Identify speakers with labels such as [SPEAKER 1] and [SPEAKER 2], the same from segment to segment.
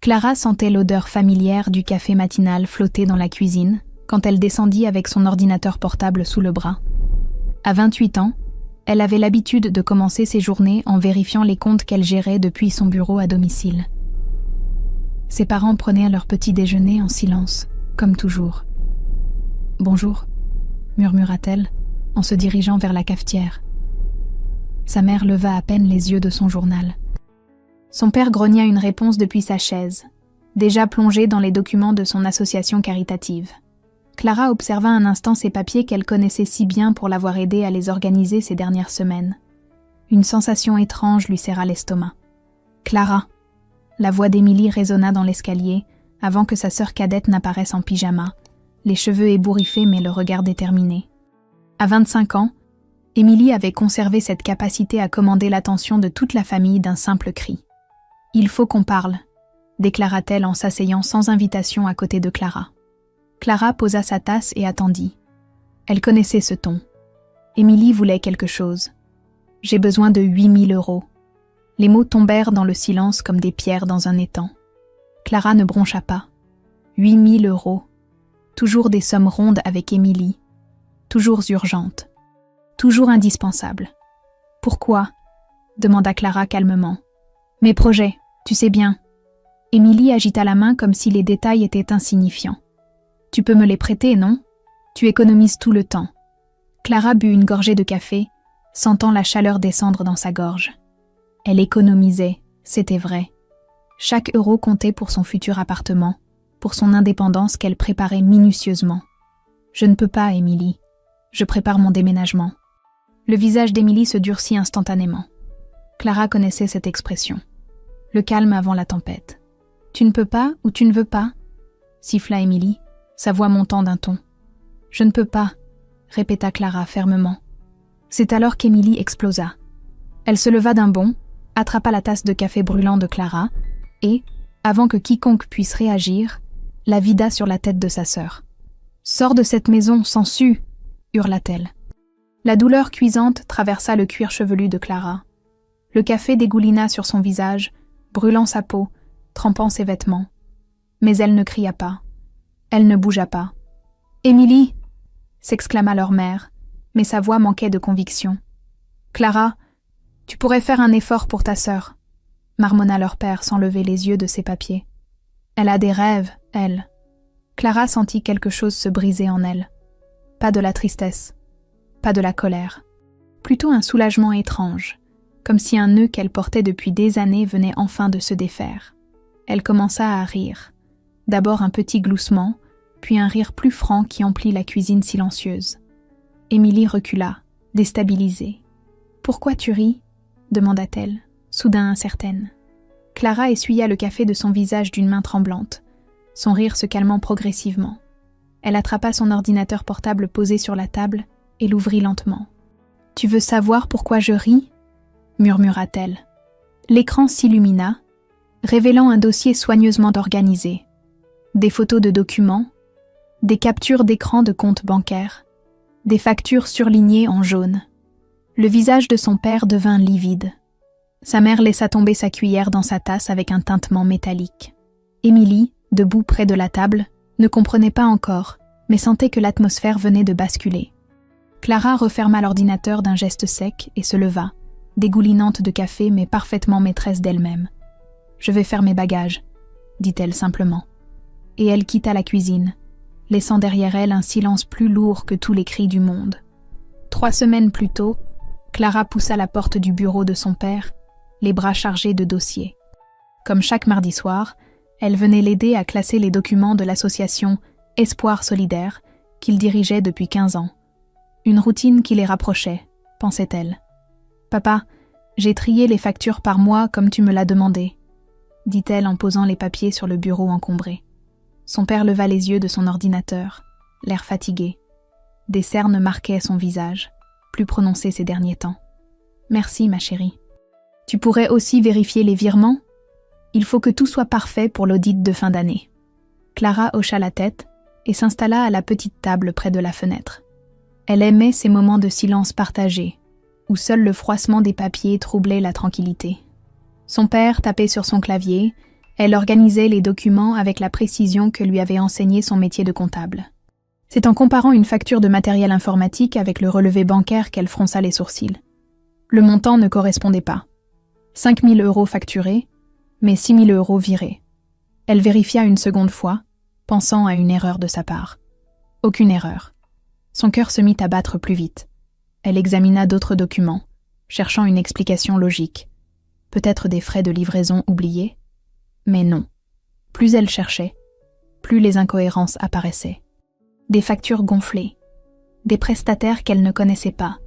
[SPEAKER 1] Clara sentait l'odeur familière du café matinal flotter dans la cuisine quand elle descendit avec son ordinateur portable sous le bras. À 28 ans, elle avait l'habitude de commencer ses journées en vérifiant les comptes qu'elle gérait depuis son bureau à domicile. Ses parents prenaient leur petit déjeuner en silence, comme toujours. « Bonjour », murmura-t-elle en se dirigeant vers la cafetière. Sa mère leva à peine les yeux de son journal. Son père grogna une réponse depuis sa chaise, déjà plongé dans les documents de son association caritative. Clara observa un instant ces papiers qu'elle connaissait si bien pour l'avoir aidée à les organiser ces dernières semaines. Une sensation étrange lui serra l'estomac. « Clara !» La voix d'Émilie résonna dans l'escalier avant que sa sœur cadette n'apparaisse en pyjama, les cheveux ébouriffés mais le regard déterminé. À 25 ans, Émilie avait conservé cette capacité à commander l'attention de toute la famille d'un simple cri. « Il faut qu'on parle », déclara-t-elle en s'asseyant sans invitation à côté de Clara. Clara posa sa tasse et attendit. Elle connaissait ce ton. Émilie voulait quelque chose. « J'ai besoin de 8 000 €. Les mots tombèrent dans le silence comme des pierres dans un étang. Clara ne broncha pas. 8 000 €. Toujours des sommes rondes avec Émilie. Toujours urgentes. Toujours indispensables. « Pourquoi ?» demanda Clara calmement. « Mes projets, tu sais bien. » Émilie agita la main comme si les détails étaient insignifiants. « Tu peux me les prêter, non ? Tu économises tout le temps. » Clara but une gorgée de café, sentant la chaleur descendre dans sa gorge. Elle économisait, c'était vrai. Chaque euro comptait pour son futur appartement, pour son indépendance qu'elle préparait minutieusement. « Je ne peux pas, Émilie. Je prépare mon déménagement. » Le visage d'Émilie se durcit instantanément. Clara connaissait cette expression. Le calme avant la tempête. « Tu ne peux pas ou tu ne veux pas ?» siffla Émilie, sa voix montant d'un ton. « Je ne peux pas », répéta Clara fermement. C'est alors qu'Émilie explosa. Elle se leva d'un bond, attrapa la tasse de café brûlant de Clara et, avant que quiconque puisse réagir, la vida sur la tête de sa sœur. « Sors de cette maison, sangsue !» hurla-t-elle. La douleur cuisante traversa le cuir chevelu de Clara. Le café dégoulina sur son visage, brûlant sa peau, trempant ses vêtements. Mais elle ne cria pas. Elle ne bougea pas. « Émilie !» s'exclama leur mère, mais sa voix manquait de conviction. « Clara, tu pourrais faire un effort pour ta sœur, » marmonna leur père sans lever les yeux de ses papiers. « Elle a des rêves, elle. » Clara sentit quelque chose se briser en elle. Pas de la tristesse, pas de la colère. Plutôt un soulagement étrange, comme si un nœud qu'elle portait depuis des années venait enfin de se défaire. Elle commença à rire. D'abord un petit gloussement, puis un rire plus franc qui emplit la cuisine silencieuse. Émilie recula, déstabilisée. « Pourquoi tu ris ?» demanda-t-elle, soudain incertaine. Clara essuya le café de son visage d'une main tremblante, son rire se calmant progressivement. Elle attrapa son ordinateur portable posé sur la table et l'ouvrit lentement. « Tu veux savoir pourquoi je ris ?» murmura-t-elle. L'écran s'illumina, révélant un dossier soigneusement organisé. Des photos de documents, des captures d'écran de comptes bancaires, des factures surlignées en jaune. Le visage de son père devint livide. Sa mère laissa tomber sa cuillère dans sa tasse avec un tintement métallique. Émilie, debout près de la table, ne comprenait pas encore, mais sentait que l'atmosphère venait de basculer. Clara referma l'ordinateur d'un geste sec et se leva, dégoulinante de café mais parfaitement maîtresse d'elle-même. « Je vais faire mes bagages », dit-elle simplement. Et elle quitta la cuisine, laissant derrière elle un silence plus lourd que tous les cris du monde. 3 semaines plus tôt, Clara poussa la porte du bureau de son père, les bras chargés de dossiers. Comme chaque mardi soir, elle venait l'aider à classer les documents de l'association Espoir Solidaire qu'il dirigeait depuis 15 ans. Une routine qui les rapprochait, pensait-elle. « Papa, j'ai trié les factures par mois comme tu me l'as demandé, » dit-elle en posant les papiers sur le bureau encombré. Son père leva les yeux de son ordinateur, l'air fatigué. Des cernes marquaient son visage, plus prononcé ces derniers temps. « Merci, ma chérie. Tu pourrais aussi vérifier les virements ? Il faut que tout soit parfait pour l'audit de fin d'année. » Clara hocha la tête et s'installa à la petite table près de la fenêtre. Elle aimait ces moments de silence partagé, où seul le froissement des papiers troublait la tranquillité. Son père tapait sur son clavier Elle organisait les documents avec la précision que lui avait enseigné son métier de comptable. C'est en comparant une facture de matériel informatique avec le relevé bancaire qu'elle fronça les sourcils. Le montant ne correspondait pas. 5 000 € facturés, mais 6 000 € virés. Elle vérifia une seconde fois, pensant à une erreur de sa part. Aucune erreur. Son cœur se mit à battre plus vite. Elle examina d'autres documents, cherchant une explication logique. Peut-être des frais de livraison oubliés? Mais non. Plus elle cherchait, plus les incohérences apparaissaient. Des factures gonflées, des prestataires qu'elle ne connaissait pas,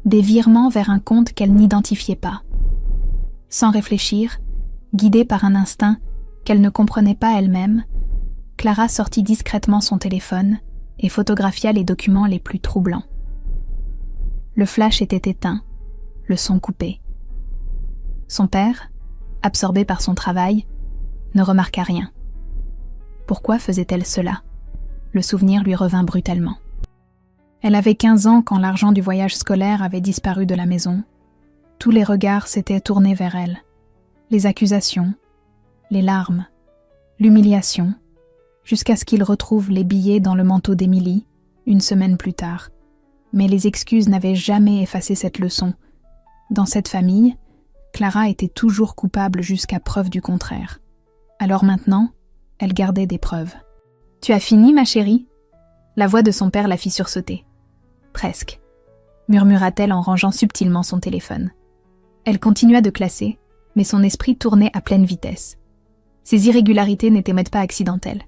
[SPEAKER 1] des virements vers un compte qu'elle n'identifiait pas. Sans réfléchir, guidée par un instinct qu'elle ne comprenait pas elle-même, Clara sortit discrètement son téléphone et photographia les documents les plus troublants. Le flash était éteint, le son coupé. Son père, absorbé par son travail, ne remarqua rien. Pourquoi faisait-elle cela? Le souvenir lui revint brutalement. Elle avait 15 ans quand l'argent du voyage scolaire avait disparu de la maison. Tous les regards s'étaient tournés vers elle. Les accusations, les larmes, l'humiliation, jusqu'à ce qu'il retrouve les billets dans le manteau d'Émilie, une semaine plus tard. Mais les excuses n'avaient jamais effacé cette leçon. Dans cette famille, Clara était toujours coupable jusqu'à preuve du contraire. Alors maintenant, elle gardait des preuves. « Tu as fini, ma chérie ?» La voix de son père la fit sursauter. « Presque », murmura-t-elle en rangeant subtilement son téléphone. Elle continua de classer, mais son esprit tournait à pleine vitesse. Ces irrégularités n'étaient pas accidentelles.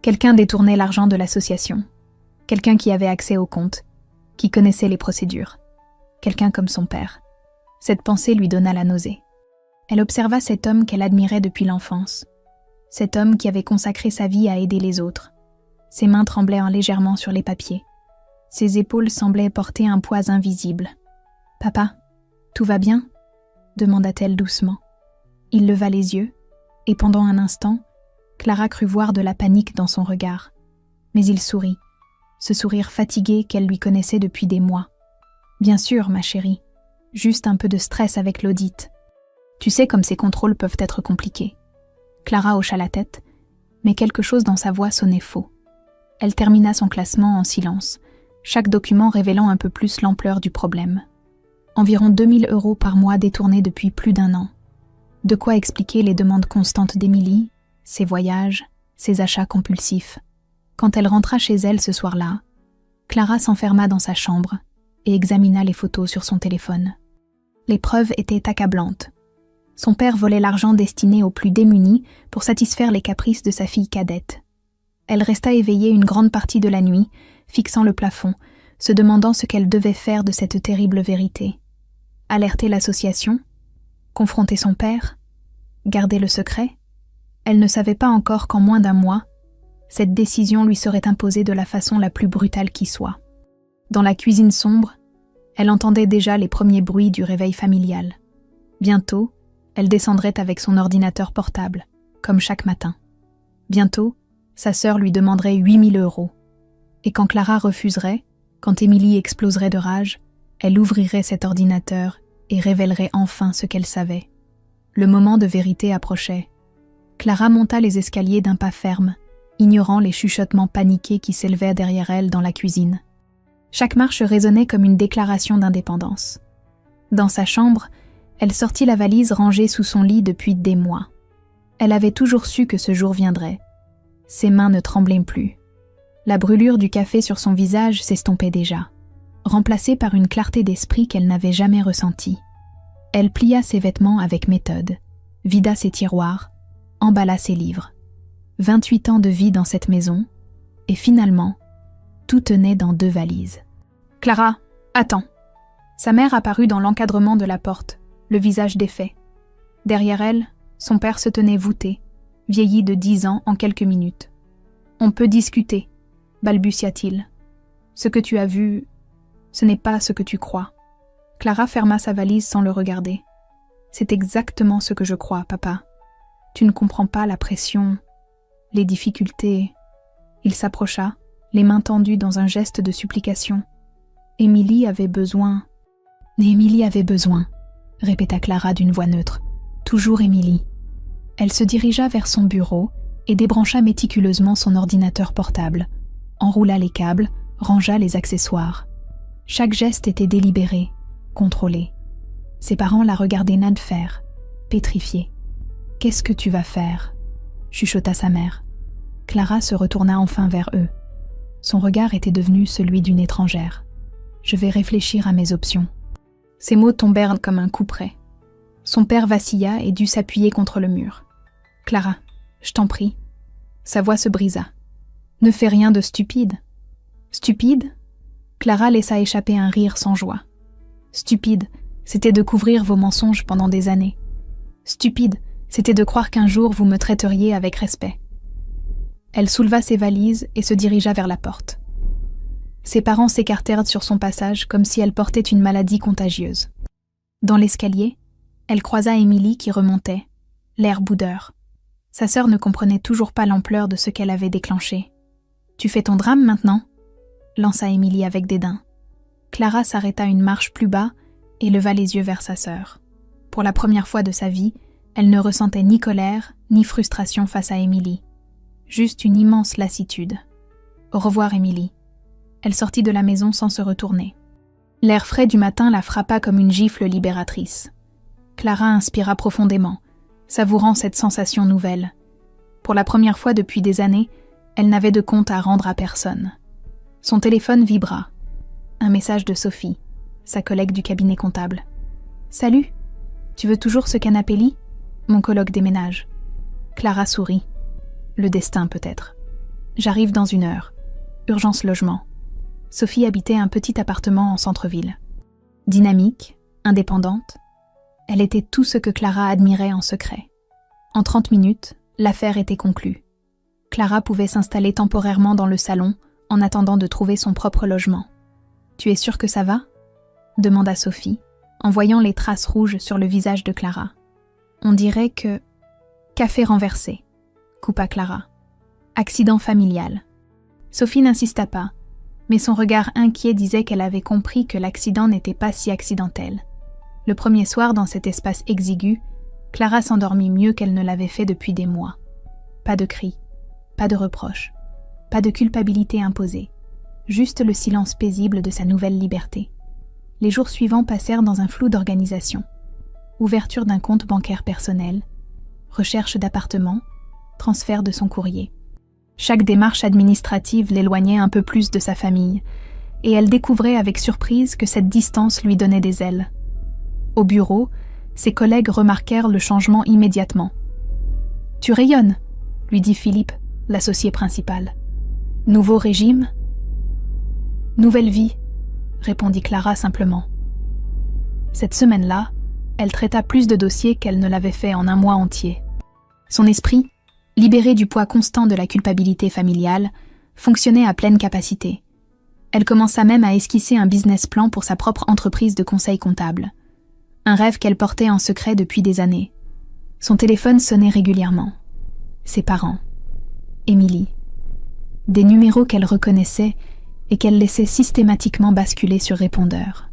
[SPEAKER 1] Quelqu'un détournait l'argent de l'association. Quelqu'un qui avait accès au compte, qui connaissait les procédures. Quelqu'un comme son père. Cette pensée lui donna la nausée. Elle observa cet homme qu'elle admirait depuis l'enfance. Cet homme qui avait consacré sa vie à aider les autres. Ses mains tremblaient légèrement sur les papiers. Ses épaules semblaient porter un poids invisible. « Papa, tout va bien ?» demanda-t-elle doucement. Il leva les yeux, et pendant un instant, Clara crut voir de la panique dans son regard. Mais il sourit, ce sourire fatigué qu'elle lui connaissait depuis des mois. « Bien sûr, ma chérie, juste un peu de stress avec l'audit. Tu sais comme ces contrôles peuvent être compliqués. » Clara hocha la tête, mais quelque chose dans sa voix sonnait faux. Elle termina son classement en silence, chaque document révélant un peu plus l'ampleur du problème. Environ 2 000 € par mois détournés depuis plus d'1 an. De quoi expliquer les demandes constantes d'Émilie, ses voyages, ses achats compulsifs. Quand elle rentra chez elle ce soir-là, Clara s'enferma dans sa chambre et examina les photos sur son téléphone. Les preuves étaient accablantes. Son père volait l'argent destiné aux plus démunis pour satisfaire les caprices de sa fille cadette. Elle resta éveillée une grande partie de la nuit, fixant le plafond, se demandant ce qu'elle devait faire de cette terrible vérité. Alerter l'association? Confronter son père? Garder le secret? Elle ne savait pas encore qu'en moins d'1 mois, cette décision lui serait imposée de la façon la plus brutale qui soit. Dans la cuisine sombre, elle entendait déjà les premiers bruits du réveil familial. Bientôt, elle descendrait avec son ordinateur portable, comme chaque matin. Bientôt, sa sœur lui demanderait 8 000 €. Et quand Clara refuserait, quand Émilie exploserait de rage, elle ouvrirait cet ordinateur et révélerait enfin ce qu'elle savait. Le moment de vérité approchait. Clara monta les escaliers d'un pas ferme, ignorant les chuchotements paniqués qui s'élevaient derrière elle dans la cuisine. Chaque marche résonnait comme une déclaration d'indépendance. Dans sa chambre, elle sortit la valise rangée sous son lit depuis des mois. Elle avait toujours su que ce jour viendrait. Ses mains ne tremblaient plus. La brûlure du café sur son visage s'estompait déjà, remplacée par une clarté d'esprit qu'elle n'avait jamais ressentie. Elle plia ses vêtements avec méthode, vida ses tiroirs, emballa ses livres. 28 ans de vie dans cette maison, et finalement, tout tenait dans 2 valises. « Clara, attends !» Sa mère apparut dans l'encadrement de la porte, le visage défait. Derrière elle, son père se tenait voûté, vieilli de 10 ans en quelques minutes. « On peut discuter », balbutia-t-il. « Ce que tu as vu, ce n'est pas ce que tu crois. » Clara ferma sa valise sans le regarder. « C'est exactement ce que je crois, papa. Tu ne comprends pas la pression, les difficultés. » Il s'approcha, les mains tendues dans un geste de supplication. « Émilie avait besoin. » « Émilie avait besoin, » répéta Clara d'une voix neutre. « Toujours Émilie. » Elle se dirigea vers son bureau et débrancha méticuleusement son ordinateur portable, enroula les câbles, rangea les accessoires. Chaque geste était délibéré, contrôlé. Ses parents la regardaient nain de fer, pétrifiés. « Qu'est-ce que tu vas faire ?» chuchota sa mère. Clara se retourna enfin vers eux. Son regard était devenu celui d'une étrangère. « Je vais réfléchir à mes options. » Ces mots tombèrent comme un coup près. Son père vacilla et dut s'appuyer contre le mur. « Clara, je t'en prie. » Sa voix se brisa. « Ne fais rien de stupide. »« Stupide ?» Clara laissa échapper un rire sans joie. « Stupide, c'était de couvrir vos mensonges pendant des années. Stupide, c'était de croire qu'un jour vous me traiteriez avec respect. » Elle souleva ses valises et se dirigea vers la porte. Ses parents s'écartèrent sur son passage comme si elle portait une maladie contagieuse. Dans l'escalier, elle croisa Émilie qui remontait, l'air boudeur. Sa sœur ne comprenait toujours pas l'ampleur de ce qu'elle avait déclenché. « Tu fais ton drame maintenant ?» lança Émilie avec dédain. Clara s'arrêta une marche plus bas et leva les yeux vers sa sœur. Pour la première fois de sa vie, elle ne ressentait ni colère ni frustration face à Émilie. Juste une immense lassitude. « Au revoir, Émilie. » Elle sortit de la maison sans se retourner. L'air frais du matin la frappa comme une gifle libératrice. Clara inspira profondément, savourant cette sensation nouvelle. Pour la première fois depuis des années, elle n'avait de compte à rendre à personne. Son téléphone vibra. Un message de Sophie, sa collègue du cabinet comptable. « Salut, tu veux toujours ce canapé-lit ? Mon coloc déménage. » Clara sourit. Le destin peut-être. « J'arrive dans 1 heure. Urgence logement. » Sophie habitait un petit appartement en centre-ville. Dynamique, indépendante, elle était tout ce que Clara admirait en secret. En 30 minutes, l'affaire était conclue. Clara pouvait s'installer temporairement dans le salon en attendant de trouver son propre logement. « Tu es sûre que ça va ?» demanda Sophie, en voyant les traces rouges sur le visage de Clara. « On dirait que... » « Café renversé », coupa Clara. « Accident familial. » Sophie n'insista pas, mais son regard inquiet disait qu'elle avait compris que l'accident n'était pas si accidentel. Le premier soir dans cet espace exigu, Clara s'endormit mieux qu'elle ne l'avait fait depuis des mois. Pas de cris, pas de reproches, pas de culpabilité imposée, juste le silence paisible de sa nouvelle liberté. Les jours suivants passèrent dans un flou d'organisation. Ouverture d'un compte bancaire personnel, recherche d'appartement, transfert de son courrier. Chaque démarche administrative l'éloignait un peu plus de sa famille, et elle découvrait avec surprise que cette distance lui donnait des ailes. Au bureau, ses collègues remarquèrent le changement immédiatement. « Tu rayonnes », lui dit Philippe, l'associé principal. « Nouveau régime ?»« Nouvelle vie », répondit Clara simplement. Cette semaine-là, elle traita plus de dossiers qu'elle ne l'avait fait en un mois entier. Son esprit, libéré du poids constant de la culpabilité familiale, fonctionnait à pleine capacité. Elle commença même à esquisser un business plan pour sa propre entreprise de conseil comptable. Un rêve qu'elle portait en secret depuis des années. Son téléphone sonnait régulièrement. Ses parents. Émilie. Des numéros qu'elle reconnaissait et qu'elle laissait systématiquement basculer sur répondeur.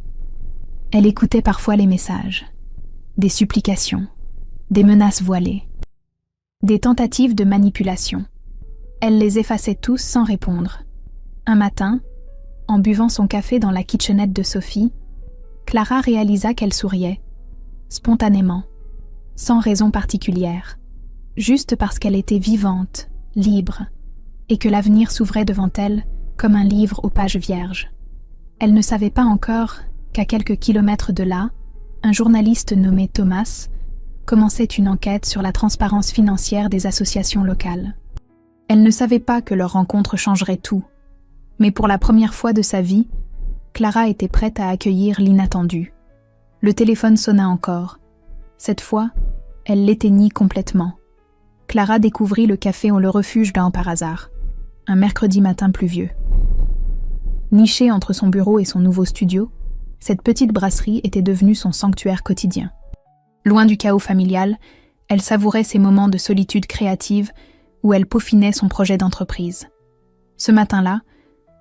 [SPEAKER 1] Elle écoutait parfois les messages. Des supplications. Des menaces voilées. Des tentatives de manipulation. Elle les effaçait tous sans répondre. Un matin, en buvant son café dans la kitchenette de Sophie, Clara réalisa qu'elle souriait, spontanément, sans raison particulière, juste parce qu'elle était vivante, libre, et que l'avenir s'ouvrait devant elle comme un livre aux pages vierges. Elle ne savait pas encore qu'à quelques kilomètres de là, un journaliste nommé Thomas commençait une enquête sur la transparence financière des associations locales. Elle ne savait pas que leur rencontre changerait tout, mais pour la première fois de sa vie, Clara était prête à accueillir l'inattendu. Le téléphone sonna encore. Cette fois, elle l'éteignit complètement. Clara découvrit le café au Le Refuge d'un par hasard, un mercredi matin pluvieux. Nichée entre son bureau et son nouveau studio, cette petite brasserie était devenue son sanctuaire quotidien. Loin du chaos familial, elle savourait ces moments de solitude créative où elle peaufinait son projet d'entreprise. Ce matin-là,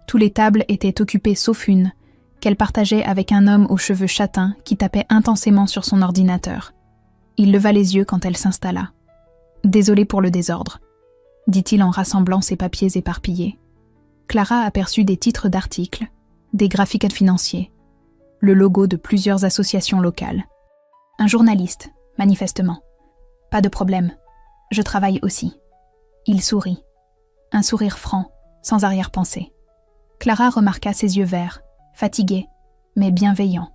[SPEAKER 1] tous les tables étaient occupées sauf une, qu'elle partageait avec un homme aux cheveux châtains qui tapait intensément sur son ordinateur. Il leva les yeux quand elle s'installa. Désolé pour le désordre, dit-il en rassemblant ses papiers éparpillés. Clara aperçut des titres d'articles, des graphiques financiers, le logo de plusieurs associations locales. Un journaliste, manifestement. Pas de problème, je travaille aussi. Il sourit. Un sourire franc, sans arrière-pensée. Clara remarqua ses yeux verts, fatigués, mais bienveillants.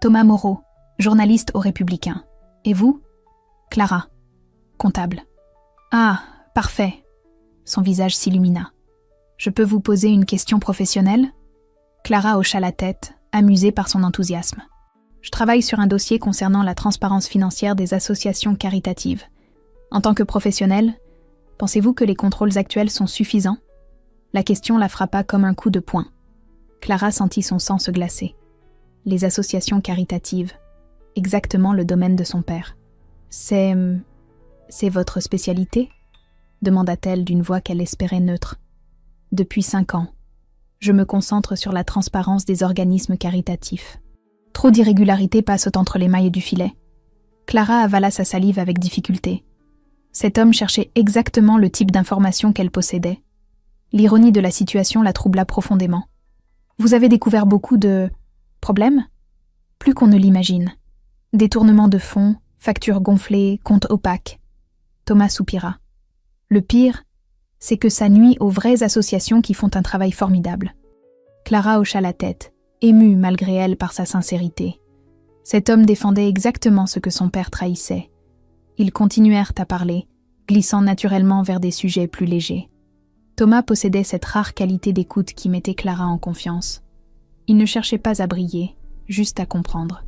[SPEAKER 1] Thomas Moreau, journaliste au Républicain. Et vous ? Clara, comptable. Ah, parfait. Son visage s'illumina. Je peux vous poser une question professionnelle ? Clara hocha la tête, amusée par son enthousiasme. Je travaille sur un dossier concernant la transparence financière des associations caritatives. En tant que professionnelle, pensez-vous que les contrôles actuels sont suffisants ? La question la frappa comme un coup de poing. Clara sentit son sang se glacer. Les associations caritatives, exactement le domaine de son père. C'est votre spécialité ? Demanda-t-elle d'une voix qu'elle espérait neutre. Depuis 5 ans, je me concentre sur la transparence des organismes caritatifs. Trop d'irrégularités passent entre les mailles du filet. Clara avala sa salive avec difficulté. Cet homme cherchait exactement le type d'information qu'elle possédait. L'ironie de la situation la troubla profondément. Vous avez découvert beaucoup de problèmes ? Plus qu'on ne l'imagine. Détournement de fonds, factures gonflées, comptes opaques. Thomas soupira. Le pire, c'est que ça nuit aux vraies associations qui font un travail formidable. Clara hocha la tête, émue malgré elle par sa sincérité. Cet homme défendait exactement ce que son père trahissait. Ils continuèrent à parler, glissant naturellement vers des sujets plus légers. Thomas possédait cette rare qualité d'écoute qui mettait Clara en confiance. Il ne cherchait pas à briller, juste à comprendre.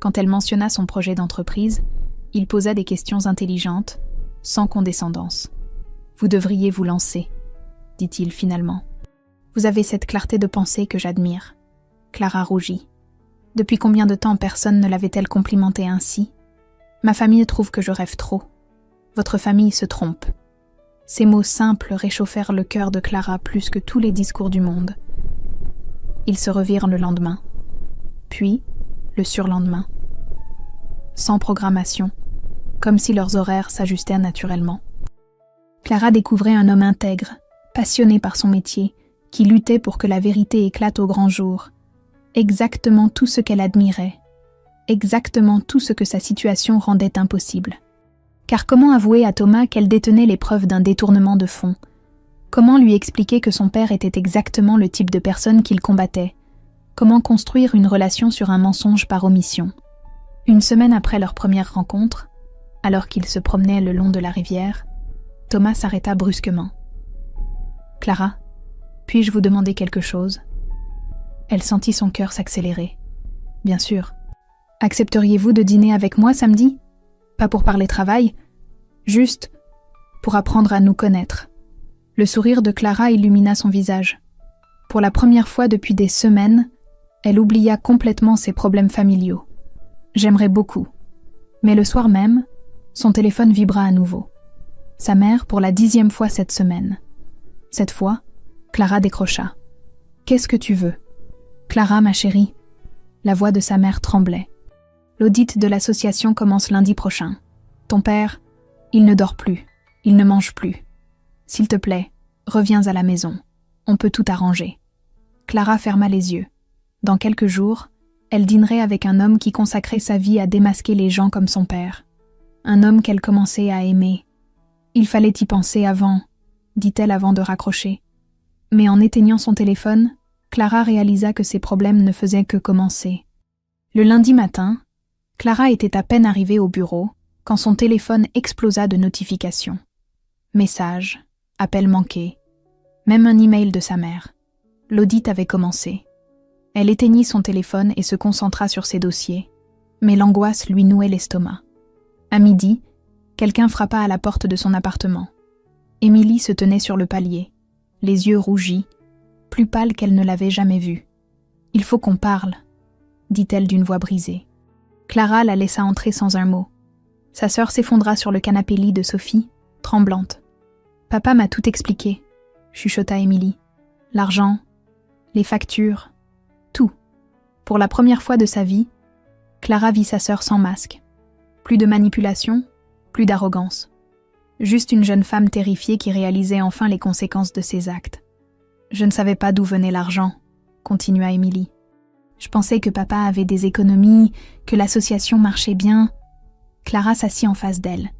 [SPEAKER 1] Quand elle mentionna son projet d'entreprise, il posa des questions intelligentes, sans condescendance. « Vous devriez vous lancer », dit-il finalement. « Vous avez cette clarté de pensée que j'admire. » Clara rougit. Depuis combien de temps personne ne l'avait-elle complimentée ainsi ? Ma famille trouve que je rêve trop. Votre famille se trompe. Ces mots simples réchauffèrent le cœur de Clara plus que tous les discours du monde. Ils se revirent le lendemain, puis le surlendemain. Sans programmation, comme si leurs horaires s'ajustaient naturellement. Clara découvrait un homme intègre, passionné par son métier, qui luttait pour que la vérité éclate au grand jour. Exactement tout ce qu'elle admirait. Exactement tout ce que sa situation rendait impossible. Car comment avouer à Thomas qu'elle détenait les preuves d'un détournement de fonds ? Comment lui expliquer que son père était exactement le type de personne qu'il combattait ? Comment construire une relation sur un mensonge par omission ? Une semaine après leur première rencontre, alors qu'ils se promenaient le long de la rivière, Thomas s'arrêta brusquement. « Clara, puis-je vous demander quelque chose ?» Elle sentit son cœur s'accélérer. « Bien sûr. Accepteriez-vous de dîner avec moi samedi ? Pas pour parler travail, juste pour apprendre à nous connaître. » Le sourire de Clara illumina son visage. Pour la première fois depuis des semaines, elle oublia complètement ses problèmes familiaux. « J'aimerais beaucoup. » Mais le soir même, son téléphone vibra à nouveau. Sa mère pour la 10e fois cette semaine. Cette fois, Clara décrocha. « Qu'est-ce que tu veux ? » « Clara, ma chérie. » La voix de sa mère tremblait. « L'audit de l'association commence lundi prochain. Ton père, il ne dort plus, il ne mange plus. S'il te plaît, reviens à la maison. On peut tout arranger. » Clara ferma les yeux. Dans quelques jours, elle dînerait avec un homme qui consacrait sa vie à démasquer les gens comme son père. Un homme qu'elle commençait à aimer. Il fallait y penser avant, dit-elle avant de raccrocher. Mais en éteignant son téléphone, Clara réalisa que ses problèmes ne faisaient que commencer. Le lundi matin, Clara était à peine arrivée au bureau quand son téléphone explosa de notifications. Messages, appels manqués, même un email de sa mère. L'audit avait commencé. Elle éteignit son téléphone et se concentra sur ses dossiers, mais l'angoisse lui nouait l'estomac. À midi, quelqu'un frappa à la porte de son appartement. Émilie se tenait sur le palier, les yeux rougis, plus pâle qu'elle ne l'avait jamais vue. « Il faut qu'on parle », dit-elle d'une voix brisée. Clara la laissa entrer sans un mot. Sa sœur s'effondra sur le canapé-lit de Sophie, tremblante. « Papa m'a tout expliqué », chuchota Émilie. « L'argent, les factures, tout. » Pour la première fois de sa vie, Clara vit sa sœur sans masque. Plus de manipulation, plus d'arrogance. Juste une jeune femme terrifiée qui réalisait enfin les conséquences de ses actes. Je ne savais pas d'où venait l'argent, continua Émilie. Je pensais que papa avait des économies, que l'association marchait bien. Clara s'assit en face d'elle,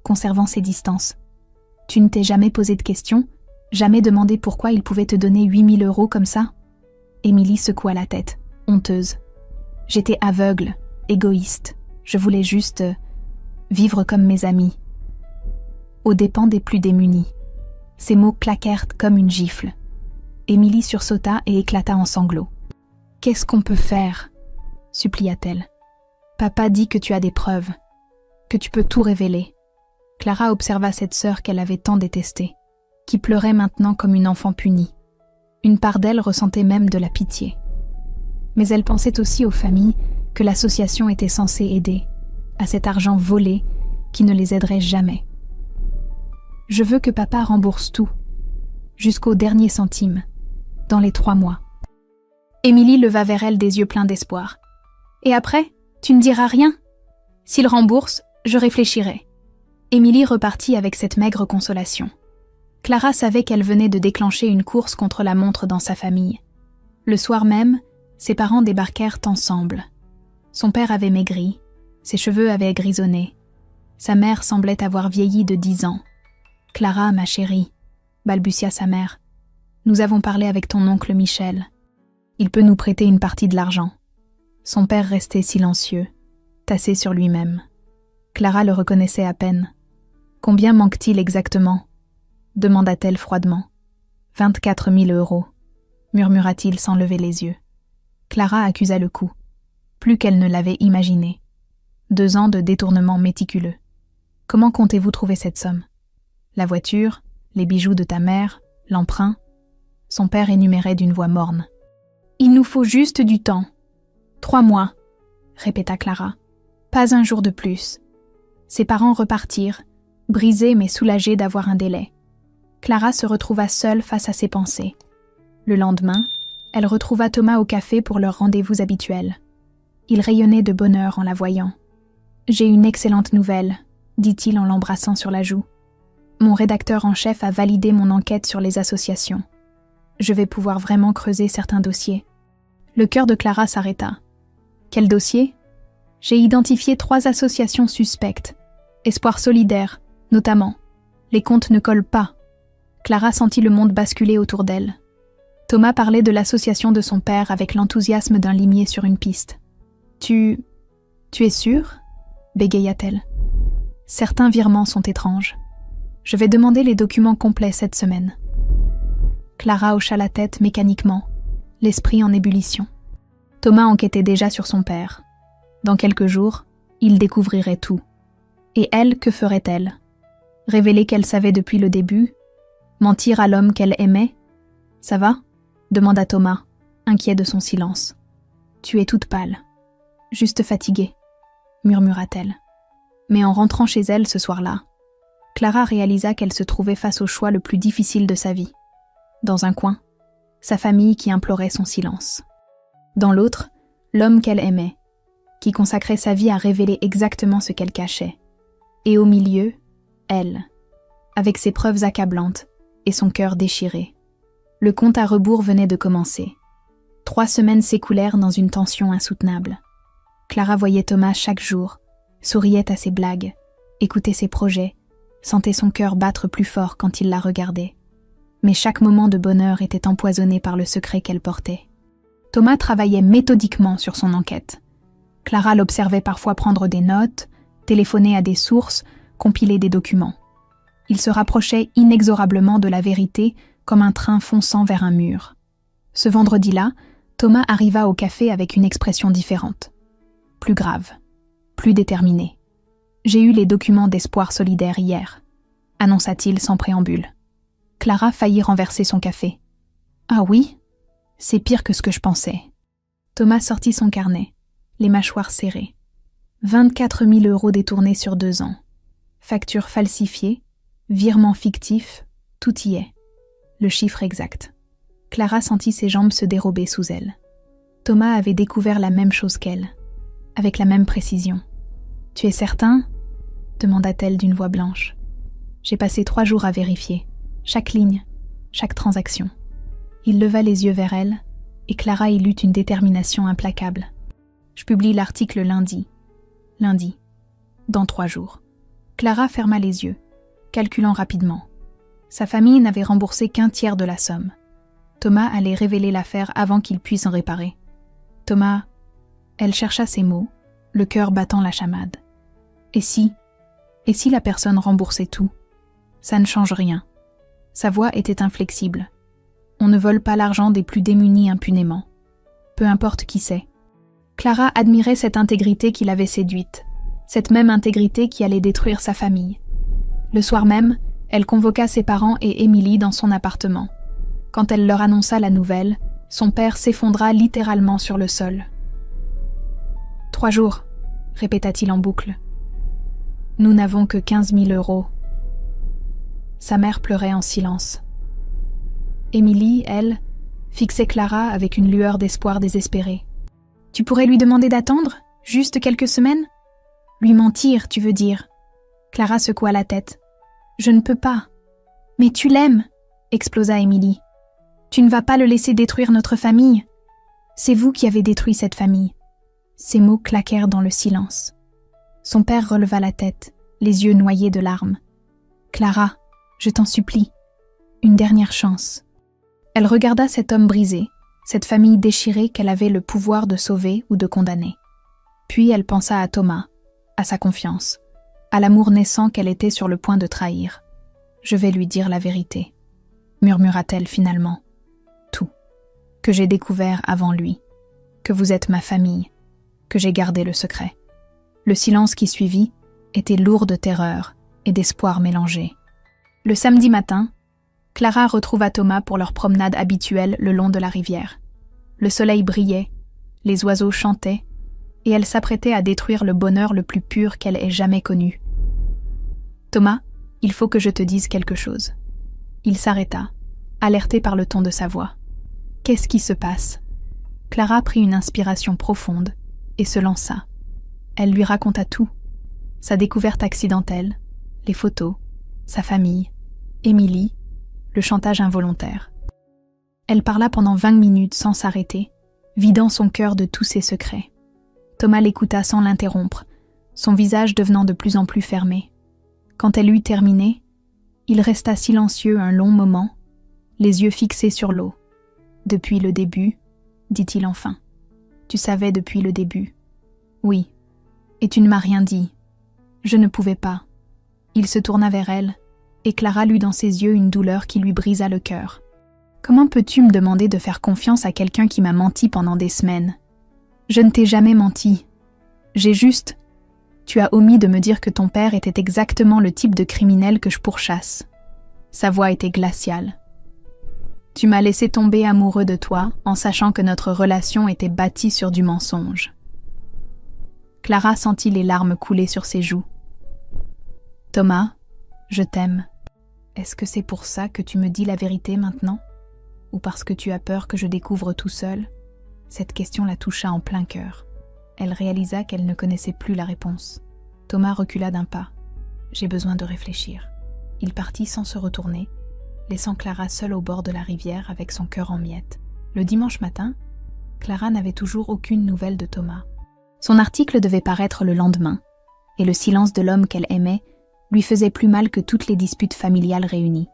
[SPEAKER 1] conservant ses distances. Tu ne t'es jamais posé de questions? Jamais demandé pourquoi il pouvait te donner 8 000 € comme ça? Émilie secoua la tête, honteuse. J'étais aveugle, égoïste. Je voulais juste vivre comme mes amis. Aux dépens des plus démunis. Ces mots claquèrent comme une gifle. Émilie sursauta et éclata en sanglots. « Qu'est-ce qu'on peut faire ?» supplia-t-elle. « Papa dit que tu as des preuves, que tu peux tout révéler. » Clara observa cette sœur qu'elle avait tant détestée, qui pleurait maintenant comme une enfant punie. Une part d'elle ressentait même de la pitié. Mais elle pensait aussi aux familles que l'association était censée aider, à cet argent volé qui ne les aiderait jamais. « Je veux que papa rembourse tout, jusqu'au dernier centime, dans les 3 mois. » Émilie leva vers elle des yeux pleins d'espoir. « Et après, tu ne diras rien? S'il rembourse, je réfléchirai. » Émilie repartit avec cette maigre consolation. Clara savait qu'elle venait de déclencher une course contre la montre dans sa famille. Le soir même, ses parents débarquèrent ensemble. Son père avait maigri, ses cheveux avaient grisonné. Sa mère semblait avoir vieilli de 10 ans. « Clara, ma chérie, » balbutia sa mère, « nous avons parlé avec ton oncle Michel. Il peut nous prêter une partie de l'argent. » Son père restait silencieux, tassé sur lui-même. Clara le reconnaissait à peine. « Combien manque-t-il exactement ?» demanda-t-elle froidement. « 24 000 €, murmura-t-il sans lever les yeux. Clara accusa le coup, plus qu'elle ne l'avait imaginé. 2 ans de détournement méticuleux. Comment comptez-vous trouver cette somme? La voiture, les bijoux de ta mère, l'emprunt? Son père énumérait d'une voix morne. « Il nous faut juste du temps. 3 mois, répéta Clara. Pas un jour de plus. » Ses parents repartirent, brisés mais soulagés d'avoir un délai. Clara se retrouva seule face à ses pensées. Le lendemain, elle retrouva Thomas au café pour leur rendez-vous habituel. Il rayonnait de bonheur en la voyant. « J'ai une excellente nouvelle, » dit-il en l'embrassant sur la joue. « Mon rédacteur en chef a validé mon enquête sur les associations. Je vais pouvoir vraiment creuser certains dossiers. » Le cœur de Clara s'arrêta. « Quel dossier ? J'ai identifié 3 associations suspectes. Espoir solidaire, notamment. Les comptes ne collent pas. » Clara sentit le monde basculer autour d'elle. Thomas parlait de l'association de son père avec l'enthousiasme d'un limier sur une piste. « Tu es sûre ?» bégaya-t-elle. « Certains virements sont étranges. Je vais demander les documents complets cette semaine. » Clara hocha la tête mécaniquement, l'esprit en ébullition. Thomas enquêtait déjà sur son père. Dans quelques jours, il découvrirait tout. Et elle, que ferait-elle? Révéler qu'elle savait depuis le début? Mentir à l'homme qu'elle aimait? « Ça va ?» demanda Thomas, inquiet de son silence. « Tu es toute pâle. »« Juste fatiguée, » murmura-t-elle. Mais en rentrant chez elle ce soir-là, Clara réalisa qu'elle se trouvait face au choix le plus difficile de sa vie. Dans un coin, sa famille qui implorait son silence. Dans l'autre, l'homme qu'elle aimait, qui consacrait sa vie à révéler exactement ce qu'elle cachait. Et au milieu, elle, avec ses preuves accablantes et son cœur déchiré. Le compte à rebours venait de commencer. 3 semaines s'écoulèrent dans une tension insoutenable. Clara voyait Thomas chaque jour, souriait à ses blagues, écoutait ses projets, sentait son cœur battre plus fort quand il la regardait. Mais chaque moment de bonheur était empoisonné par le secret qu'elle portait. Thomas travaillait méthodiquement sur son enquête. Clara l'observait parfois prendre des notes, téléphoner à des sources, compiler des documents. Il se rapprochait inexorablement de la vérité comme un train fonçant vers un mur. Ce vendredi-là, Thomas arriva au café avec une expression différente. Plus grave, plus déterminé. « J'ai eu les documents d'Espoir solidaire hier », annonça-t-il sans préambule. Clara faillit renverser son café. « Ah oui ? C'est pire que ce que je pensais. » Thomas sortit son carnet, les mâchoires serrées. 24 000 € détournés sur 2 ans. Factures falsifiées, virements fictifs, tout y est. Le chiffre exact. Clara sentit ses jambes se dérober sous elle. Thomas avait découvert la même chose qu'elle, avec la même précision. « Tu es certain ?» demanda-t-elle d'une voix blanche. « J'ai passé 3 jours à vérifier. Chaque ligne, chaque transaction. Il leva les yeux vers elle, et Clara y lut une détermination implacable. Je publie l'article lundi. Lundi. Dans 3 jours. Clara ferma les yeux, calculant rapidement. Sa famille n'avait remboursé qu'un tiers de la somme. Thomas allait révéler l'affaire avant qu'il puisse en réparer. Thomas... Elle chercha ses mots, le cœur battant la chamade. Et si la personne remboursait tout? Ça ne change rien. Sa voix était inflexible. On ne vole pas l'argent des plus démunis impunément. Peu importe qui c'est. Clara admirait cette intégrité qui l'avait séduite, cette même intégrité qui allait détruire sa famille. Le soir même, elle convoqua ses parents et Émilie dans son appartement. Quand elle leur annonça la nouvelle, son père s'effondra littéralement sur le sol. 3 jours, répéta-t-il en boucle. Nous n'avons que 15 000 €. Sa mère pleurait en silence. Émilie, elle, fixait Clara avec une lueur d'espoir désespéré. Tu pourrais lui demander d'attendre, juste quelques semaines? Lui mentir, tu veux dire? Clara secoua la tête. Je ne peux pas. Mais tu l'aimes, explosa Émilie. Tu ne vas pas le laisser détruire notre famille. C'est vous qui avez détruit cette famille. Ces mots claquèrent dans le silence. Son père releva la tête, les yeux noyés de larmes. Clara, je t'en supplie, une dernière chance. Elle regarda cet homme brisé, cette famille déchirée qu'elle avait le pouvoir de sauver ou de condamner. Puis elle pensa à Thomas, à sa confiance, à l'amour naissant qu'elle était sur le point de trahir. Je vais lui dire la vérité, murmura-t-elle finalement. Tout. Que j'ai découvert avant lui. Que vous êtes ma famille. Que j'ai gardé le secret. Le silence qui suivit était lourd de terreur et d'espoir mélangés. Le samedi matin, Clara retrouva Thomas pour leur promenade habituelle le long de la rivière. Le soleil brillait, les oiseaux chantaient, et elle s'apprêtait à détruire le bonheur le plus pur qu'elle ait jamais connu. « Thomas, il faut que je te dise quelque chose. » Il s'arrêta, alerté par le ton de sa voix. « Qu'est-ce qui se passe ?» Clara prit une inspiration profonde et se lança. Elle lui raconta tout. Sa découverte accidentelle, les photos, sa famille, Émilie, le chantage involontaire. Elle parla pendant 20 minutes sans s'arrêter, vidant son cœur de tous ses secrets. Thomas l'écouta sans l'interrompre, son visage devenant de plus en plus fermé. Quand elle eut terminé, il resta silencieux un long moment, les yeux fixés sur l'eau. « Depuis le début, dit-il enfin. Tu savais depuis le début. Oui. Et tu ne m'as rien dit. Je ne pouvais pas. » Il se tourna vers elle, et Clara lut dans ses yeux une douleur qui lui brisa le cœur. « Comment peux-tu me demander de faire confiance à quelqu'un qui m'a menti pendant des semaines? Je ne t'ai jamais menti. J'ai juste... Tu as omis de me dire que ton père était exactement le type de criminel que je pourchasse. » Sa voix était glaciale. « Tu m'as laissé tomber amoureux de toi en sachant que notre relation était bâtie sur du mensonge. » Clara sentit les larmes couler sur ses joues. « Thomas, je t'aime. Est-ce que c'est pour ça que tu me dis la vérité maintenant? Ou parce que tu as peur que je découvre tout seul ?» Cette question la toucha en plein cœur. Elle réalisa qu'elle ne connaissait plus la réponse. Thomas recula d'un pas. « J'ai besoin de réfléchir. » Il partit sans se retourner, laissant Clara seule au bord de la rivière avec son cœur en miettes. Le dimanche matin, Clara n'avait toujours aucune nouvelle de Thomas. Son article devait paraître le lendemain, et le silence de l'homme qu'elle aimait lui faisait plus mal que toutes les disputes familiales réunies.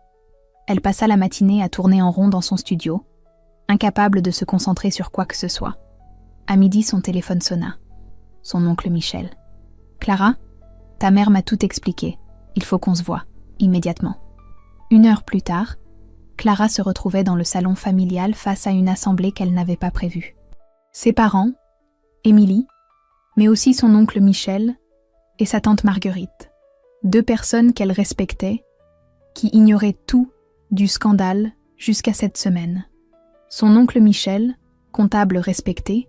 [SPEAKER 1] Elle passa la matinée à tourner en rond dans son studio, incapable de se concentrer sur quoi que ce soit. À midi, son téléphone sonna. Son oncle Michel. « Clara, ta mère m'a tout expliqué. Il faut qu'on se voie, immédiatement. » 1 heure plus tard, Clara se retrouvait dans le salon familial face à une assemblée qu'elle n'avait pas prévue. Ses parents, Émilie, mais aussi son oncle Michel et sa tante Marguerite. 2 personnes qu'elle respectait, qui ignoraient tout du scandale jusqu'à cette semaine. Son oncle Michel, comptable respecté,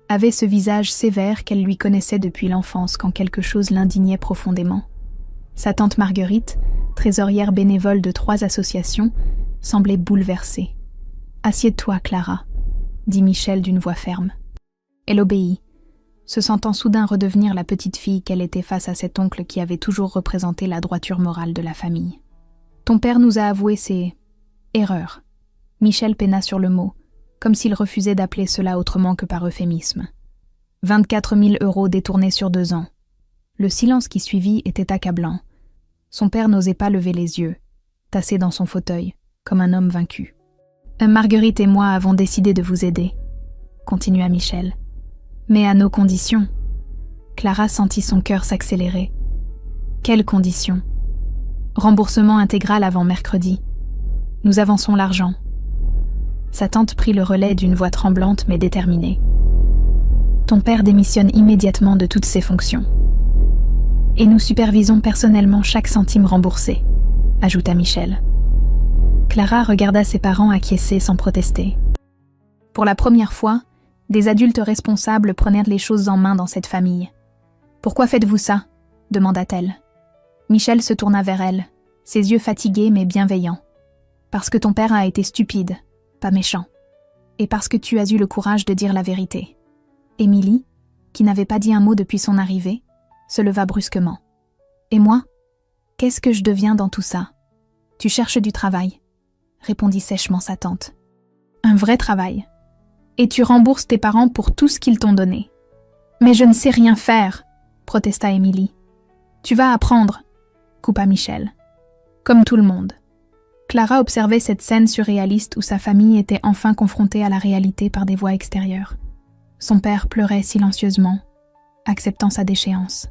[SPEAKER 1] avait ce visage sévère qu'elle lui connaissait depuis l'enfance quand quelque chose l'indignait profondément. Sa tante Marguerite, trésorière bénévole de 3 associations, semblait bouleversée. « Assieds-toi, Clara, » dit Michel d'une voix ferme. Elle obéit, se sentant soudain redevenir la petite fille qu'elle était face à cet oncle qui avait toujours représenté la droiture morale de la famille. « Ton père nous a avoué ses... erreurs. » Michel peina sur le mot, comme s'il refusait d'appeler cela autrement que par euphémisme. 24 000 € détournés sur 2 ans. Le silence qui suivit était accablant. Son père n'osait pas lever les yeux, tassé dans son fauteuil, comme un homme vaincu. « Marguerite et moi avons décidé de vous aider, » continua Michel. « Mais à nos conditions. » Clara sentit son cœur s'accélérer. « Quelles conditions ? Remboursement intégral avant mercredi. Nous avançons l'argent. » Sa tante prit le relais d'une voix tremblante mais déterminée. « Ton père démissionne immédiatement de toutes ses fonctions. Et nous supervisons personnellement chaque centime remboursé, » ajouta Michel. Clara regarda ses parents acquiescer sans protester. Pour la première fois, des adultes responsables prenaient les choses en main dans cette famille. « Pourquoi faites-vous ça ?» demanda-t-elle. Michel se tourna vers elle, ses yeux fatigués mais bienveillants. « Parce que ton père a été stupide, pas méchant. Et parce que tu as eu le courage de dire la vérité. » Émilie, qui n'avait pas dit un mot depuis son arrivée, se leva brusquement. « Et moi ? Qu'est-ce que je deviens dans tout ça ? Tu cherches du travail, » répondit sèchement sa tante. « Un vrai travail. Et tu rembourses tes parents pour tout ce qu'ils t'ont donné. »« Mais je ne sais rien faire, » protesta Émilie. « Tu vas apprendre, » coupa Michel. Comme tout le monde. Clara observait cette scène surréaliste où sa famille était enfin confrontée à la réalité par des voix extérieures. Son père pleurait silencieusement, acceptant sa déchéance.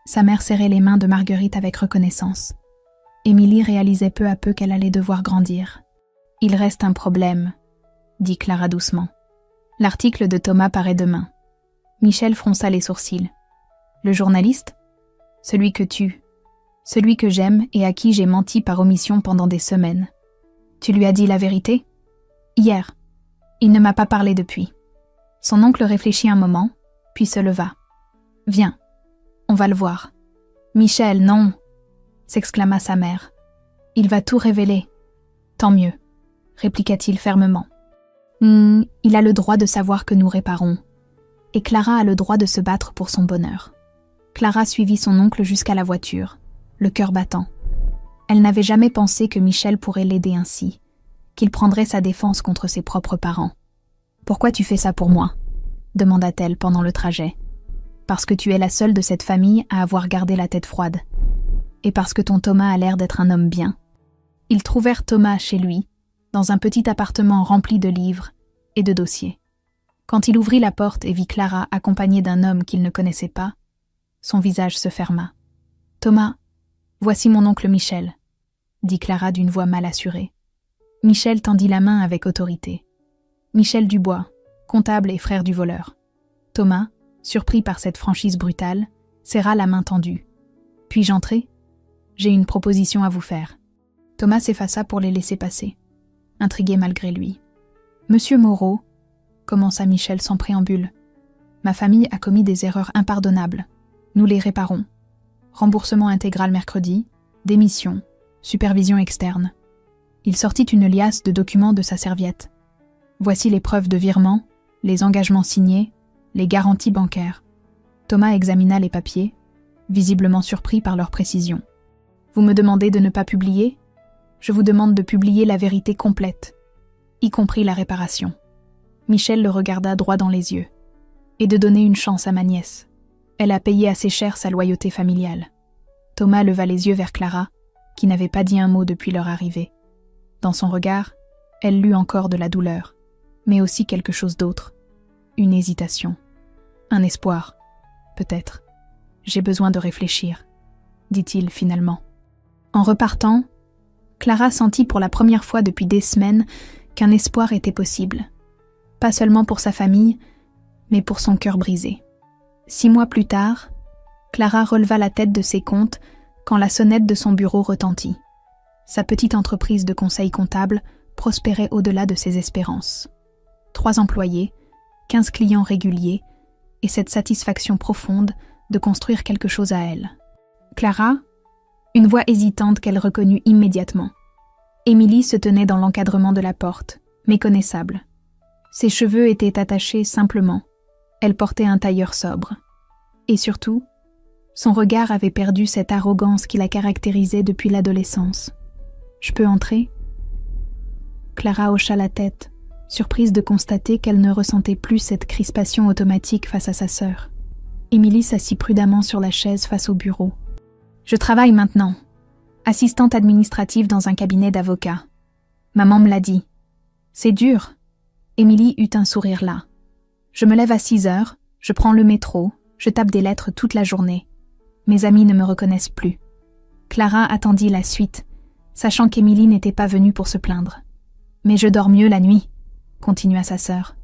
[SPEAKER 1] Sa mère serrait les mains de Marguerite avec reconnaissance. Émilie réalisait peu à peu qu'elle allait devoir grandir. « Il reste un problème, » dit Clara doucement. « L'article de Thomas paraît demain. » Michel fronça les sourcils. « Le journaliste ? Celui que j'aime et à qui j'ai menti par omission pendant des semaines. Tu lui as dit la vérité ? Hier. Il ne m'a pas parlé depuis. » Son oncle réfléchit un moment, puis se leva. « Viens, on va le voir. »« Michel, non !» s'exclama sa mère. « Il va tout révéler. »« Tant mieux, » répliqua-t-il fermement. « Il a le droit de savoir que nous réparons. Et Clara a le droit de se battre pour son bonheur. » Clara suivit son oncle jusqu'à la voiture, le cœur battant. Elle n'avait jamais pensé que Michel pourrait l'aider ainsi, qu'il prendrait sa défense contre ses propres parents. « Pourquoi tu fais ça pour moi ?» demanda-t-elle pendant le trajet. « Parce que tu es la seule de cette famille à avoir gardé la tête froide. Et parce que ton Thomas a l'air d'être un homme bien. » Ils trouvèrent Thomas chez lui, dans un petit appartement rempli de livres et de dossiers. Quand il ouvrit la porte et vit Clara accompagnée d'un homme qu'il ne connaissait pas, son visage se ferma. « Thomas, voici mon oncle Michel, » dit Clara d'une voix mal assurée. Michel tendit la main avec autorité. Michel Dubois, comptable et frère du voleur. Thomas, surpris par cette franchise brutale, serra la main tendue. « Puis-je entrer ? J'ai une proposition à vous faire. » Thomas s'effaça pour les laisser passer, intrigué malgré lui. « Monsieur Moreau, » commença Michel sans préambule, « ma famille a commis des erreurs impardonnables. Nous les réparons. Remboursement intégral mercredi, démission, supervision externe. » Il sortit une liasse de documents de sa serviette. Voici les preuves de virement, les engagements signés, les garanties bancaires. Thomas examina les papiers, visiblement surpris par leur précision. « Vous me demandez de ne pas publier ? Je vous demande de publier la vérité complète, y compris la réparation. » Michel le regarda droit dans les yeux. « Et de donner une chance à ma nièce. Elle a payé assez cher sa loyauté familiale. » Thomas leva les yeux vers Clara, qui n'avait pas dit un mot depuis leur arrivée. Dans son regard, elle lut encore de la douleur, mais aussi quelque chose d'autre. Une hésitation. Un espoir, peut-être. « J'ai besoin de réfléchir, » dit-il finalement. En repartant, Clara sentit pour la première fois depuis des semaines qu'un espoir était possible. Pas seulement pour sa famille, mais pour son cœur brisé. 6 mois plus tard, Clara releva la tête de ses comptes quand la sonnette de son bureau retentit. Sa petite entreprise de conseil comptable prospérait au-delà de ses espérances. 3 employés, 15 clients réguliers et cette satisfaction profonde de construire quelque chose à elle. Clara, une voix hésitante qu'elle reconnut immédiatement. Émilie se tenait dans l'encadrement de la porte, méconnaissable. Ses cheveux étaient attachés simplement, Elle portait un tailleur sobre. Et surtout, son regard avait perdu cette arrogance qui la caractérisait depuis l'adolescence. « Je peux entrer ?» Clara hocha la tête, surprise de constater qu'elle ne ressentait plus cette crispation automatique face à sa sœur. Émilie s'assit prudemment sur la chaise face au bureau. « Je travaille maintenant, assistante administrative dans un cabinet d'avocats. Maman me l'a dit. C'est dur. » Émilie eut un sourire là. « Je me lève à 6 heures, je prends le métro, je tape des lettres toute la journée. Mes amis ne me reconnaissent plus. » Clara attendit la suite, sachant qu'Émilie n'était pas venue pour se plaindre. « Mais je dors mieux la nuit, » continua sa sœur.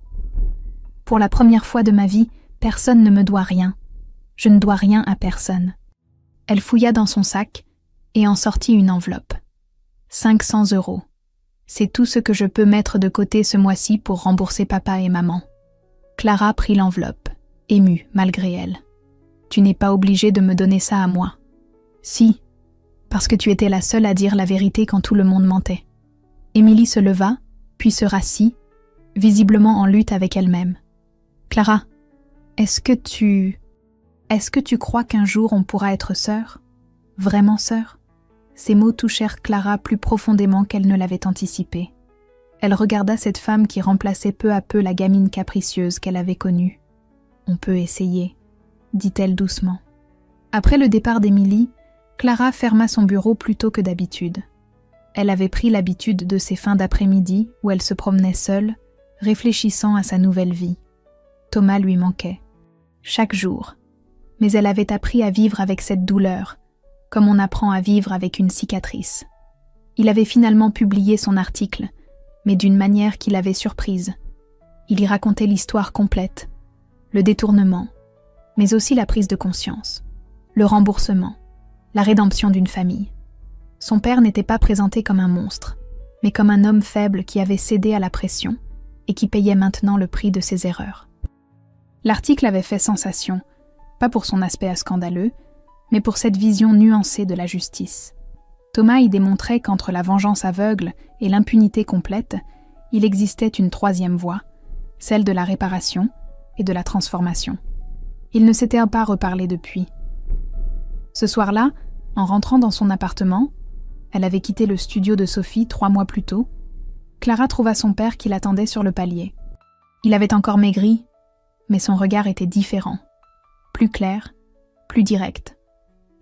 [SPEAKER 1] « Pour la première fois de ma vie, personne ne me doit rien. Je ne dois rien à personne. » Elle fouilla dans son sac et en sortit une enveloppe. 500 €. C'est tout ce que je peux mettre de côté ce mois-ci pour rembourser papa et maman. Clara prit l'enveloppe, émue malgré elle. « Tu n'es pas obligée de me donner ça à moi. »« Si, parce que tu étais la seule à dire la vérité quand tout le monde mentait. » Émilie se leva, puis se rassit, visiblement en lutte avec elle-même. « Clara, est-ce que tu crois qu'un jour on pourra être sœurs? Vraiment sœurs ?» Ces mots touchèrent Clara plus profondément qu'elle ne l'avait anticipé. Elle regarda cette femme qui remplaçait peu à peu la gamine capricieuse qu'elle avait connue. « On peut essayer, » dit-elle doucement. Après le départ d'Émilie, Clara ferma son bureau plus tôt que d'habitude. Elle avait pris l'habitude de ces fins d'après-midi où elle se promenait seule, réfléchissant à sa nouvelle vie. Thomas lui manquait. Chaque jour. Mais elle avait appris à vivre avec cette douleur, comme on apprend à vivre avec une cicatrice. Il avait finalement publié son article, mais d'une manière qui l'avait surprise. Il y racontait l'histoire complète, le détournement, mais aussi la prise de conscience, le remboursement, la rédemption d'une famille. Son père n'était pas présenté comme un monstre, mais comme un homme faible qui avait cédé à la pression et qui payait maintenant le prix de ses erreurs. L'article avait fait sensation, pas pour son aspect scandaleux, mais pour cette vision nuancée de la justice. Thomas y démontrait qu'entre la vengeance aveugle et l'impunité complète, il existait une troisième voie, celle de la réparation et de la transformation. Il ne s'était pas reparlé depuis. Ce soir-là, en rentrant dans son appartement, elle avait quitté le studio de Sophie 3 mois plus tôt, Clara trouva son père qui l'attendait sur le palier. Il avait encore maigri, mais son regard était différent, plus clair, plus direct.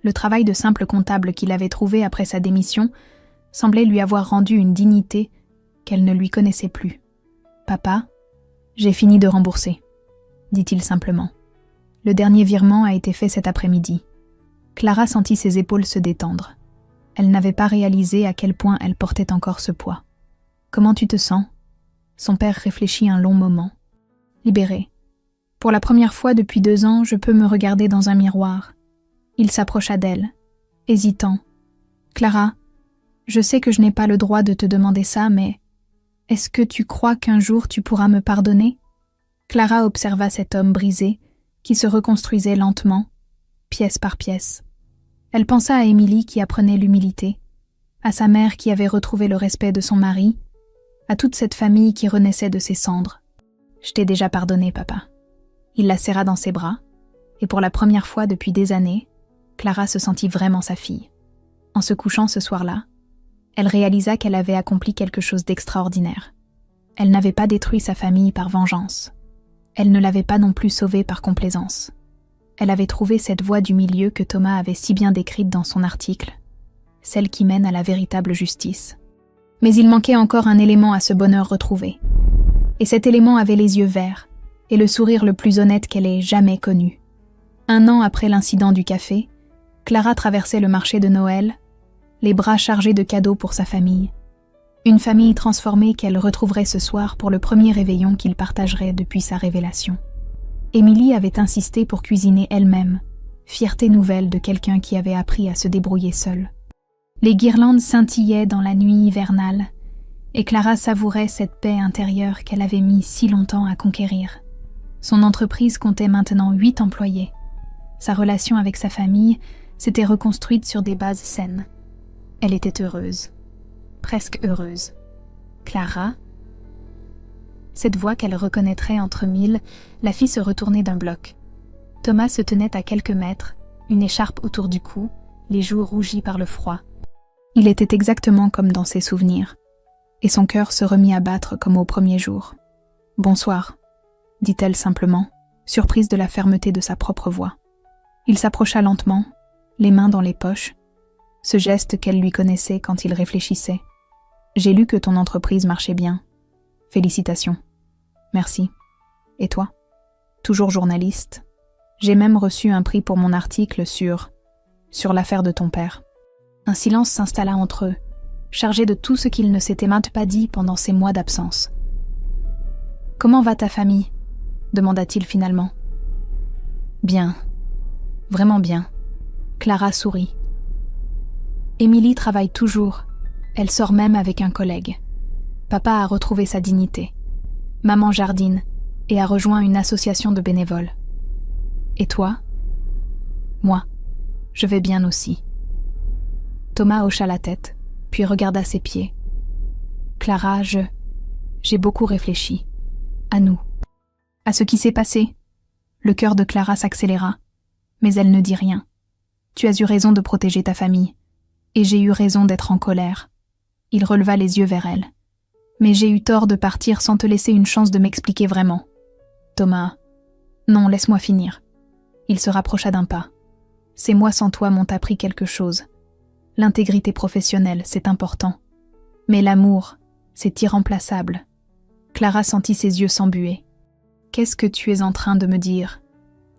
[SPEAKER 1] Le travail de simple comptable qu'il avait trouvé après sa démission semblait lui avoir rendu une dignité qu'elle ne lui connaissait plus. « Papa, j'ai fini de rembourser », dit-il simplement. Le dernier virement a été fait cet après-midi. Clara sentit ses épaules se détendre. Elle n'avait pas réalisé à quel point elle portait encore ce poids. « Comment tu te sens ?» Son père réfléchit un long moment. « Libérée. Pour la première fois depuis 2 ans, je peux me regarder dans un miroir. » Il s'approcha d'elle, hésitant. « Clara, je sais que je n'ai pas le droit de te demander ça, mais est-ce que tu crois qu'un jour tu pourras me pardonner ?» Clara observa cet homme brisé, qui se reconstruisait lentement, pièce par pièce. Elle pensa à Émilie qui apprenait l'humilité, à sa mère qui avait retrouvé le respect de son mari, à toute cette famille qui renaissait de ses cendres. « Je t'ai déjà pardonné, papa. » Il la serra dans ses bras, et pour la première fois depuis des années, Clara se sentit vraiment sa fille. En se couchant ce soir-là, elle réalisa qu'elle avait accompli quelque chose d'extraordinaire. Elle n'avait pas détruit sa famille par vengeance. Elle ne l'avait pas non plus sauvée par complaisance. Elle avait trouvé cette voie du milieu que Thomas avait si bien décrite dans son article, celle qui mène à la véritable justice. Mais il manquait encore un élément à ce bonheur retrouvé. Et cet élément avait les yeux verts et le sourire le plus honnête qu'elle ait jamais connu. 1 an après l'incident du café, Clara traversait le marché de Noël, les bras chargés de cadeaux pour sa famille. Une famille transformée qu'elle retrouverait ce soir pour le premier réveillon qu'il partagerait depuis sa révélation. Émilie avait insisté pour cuisiner elle-même, fierté nouvelle de quelqu'un qui avait appris à se débrouiller seule. Les guirlandes scintillaient dans la nuit hivernale, et Clara savourait cette paix intérieure qu'elle avait mis si longtemps à conquérir. Son entreprise comptait maintenant 8 employés. Sa relation avec sa famille s'était reconstruite sur des bases saines. Elle était heureuse, presque heureuse. Clara Cette voix qu'elle reconnaîtrait entre mille la fit se retourner d'un bloc. Thomas se tenait à quelques mètres, une écharpe autour du cou, les joues rougies par le froid. Il était exactement comme dans ses souvenirs, et son cœur se remit à battre comme au premier jour. « Bonsoir », dit-elle simplement, surprise de la fermeté de sa propre voix. Il s'approcha lentement, les mains dans les poches, ce geste qu'elle lui connaissait quand il réfléchissait. « J'ai lu que ton entreprise marchait bien. Félicitations. » « Merci. Et toi ? Toujours journaliste. J'ai même reçu un prix pour mon article sur l'affaire de ton père. » Un silence s'installa entre eux, chargé de tout ce qu'il ne s'était maintes pas dit pendant ces mois d'absence. « Comment va ta famille ? » demanda-t-il finalement. « Bien. Vraiment bien. » Clara sourit. « Émilie travaille toujours. Elle sort même avec un collègue. Papa a retrouvé sa dignité. Maman jardine et a rejoint une association de bénévoles. Et toi ? Moi, je vais bien aussi. » Thomas hocha la tête, puis regarda ses pieds. « Clara, j'ai beaucoup réfléchi. À nous. À ce qui s'est passé. » Le cœur de Clara s'accéléra, mais elle ne dit rien. « Tu as eu raison de protéger ta famille, et j'ai eu raison d'être en colère. » Il releva les yeux vers elle. « Mais j'ai eu tort de partir sans te laisser une chance de m'expliquer vraiment. » Thomas. « Non, laisse-moi finir. » Il se rapprocha d'un pas. « Ces mois sans toi m'ont appris quelque chose. L'intégrité professionnelle, c'est important. Mais l'amour, c'est irremplaçable. » Clara sentit ses yeux s'embuer. « Qu'est-ce que tu es en train de me dire ?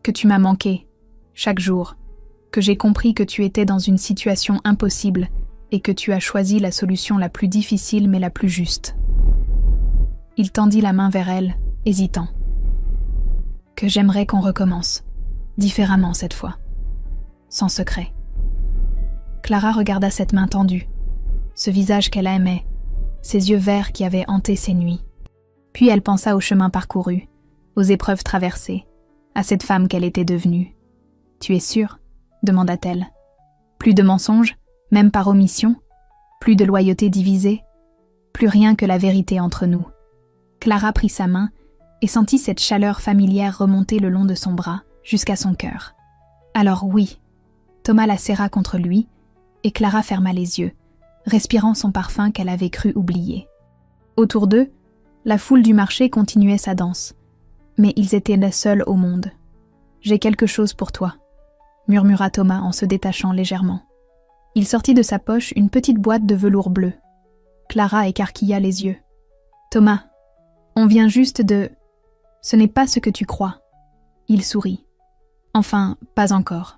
[SPEAKER 1] Que tu m'as manqué, chaque jour. Que j'ai compris que tu étais dans une situation impossible et que tu as choisi la solution la plus difficile mais la plus juste. » Il tendit la main vers elle, hésitant. « Que j'aimerais qu'on recommence, différemment cette fois, sans secret. » Clara regarda cette main tendue, ce visage qu'elle aimait, ces yeux verts qui avaient hanté ses nuits. Puis elle pensa au chemin parcouru, aux épreuves traversées, à cette femme qu'elle était devenue. « Tu es sûre ? » demanda-t-elle. « Plus de mensonges, même par omission ? Plus de loyauté divisée ? Plus rien que la vérité entre nous. » Clara prit sa main et sentit cette chaleur familière remonter le long de son bras, jusqu'à son cœur. Alors oui, Thomas la serra contre lui, et Clara ferma les yeux, respirant son parfum qu'elle avait cru oublier. Autour d'eux, la foule du marché continuait sa danse, mais ils étaient les seuls au monde. « J'ai quelque chose pour toi », murmura Thomas en se détachant légèrement. Il sortit de sa poche une petite boîte de velours bleu. Clara écarquilla les yeux. « Thomas, on vient juste de... Ce n'est pas ce que tu crois. » Il sourit. « Enfin, pas encore. »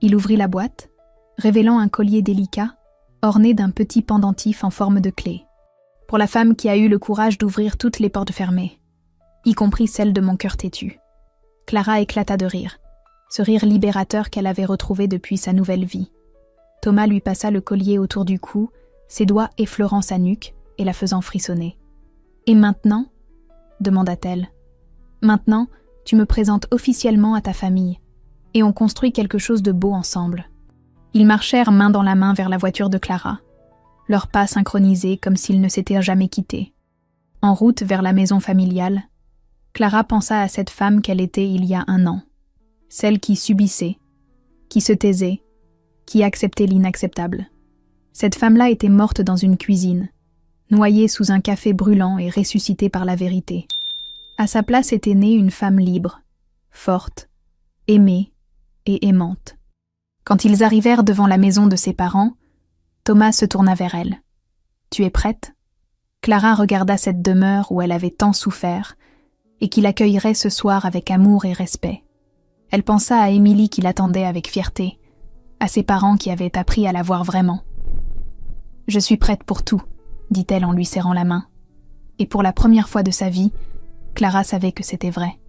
[SPEAKER 1] Il ouvrit la boîte, révélant un collier délicat, orné d'un petit pendentif en forme de clé. « Pour la femme qui a eu le courage d'ouvrir toutes les portes fermées, y compris celle de mon cœur têtu. » Clara éclata de rire, ce rire libérateur qu'elle avait retrouvé depuis sa nouvelle vie. Thomas lui passa le collier autour du cou, ses doigts effleurant sa nuque et la faisant frissonner. « Et maintenant ?» demanda-t-elle. « Maintenant, tu me présentes officiellement à ta famille, et on construit quelque chose de beau ensemble. » Ils marchèrent main dans la main vers la voiture de Clara, leurs pas synchronisés comme s'ils ne s'étaient jamais quittés. En route vers la maison familiale, Clara pensa à cette femme qu'elle était il y a 1 an, celle qui subissait, qui se taisait, qui acceptait l'inacceptable. Cette femme-là était morte dans une cuisine, noyée sous un café brûlant et ressuscitée par la vérité. À sa place était née une femme libre, forte, aimée et aimante. Quand ils arrivèrent devant la maison de ses parents, Thomas se tourna vers elle. « Tu es prête ?» Clara regarda cette demeure où elle avait tant souffert et qui l'accueillerait ce soir avec amour et respect. Elle pensa à Émilie qui l'attendait avec fierté, à ses parents qui avaient appris à la voir vraiment. « Je suis prête pour tout », dit-elle en lui serrant la main. Et pour la première fois de sa vie, Clara savait que c'était vrai.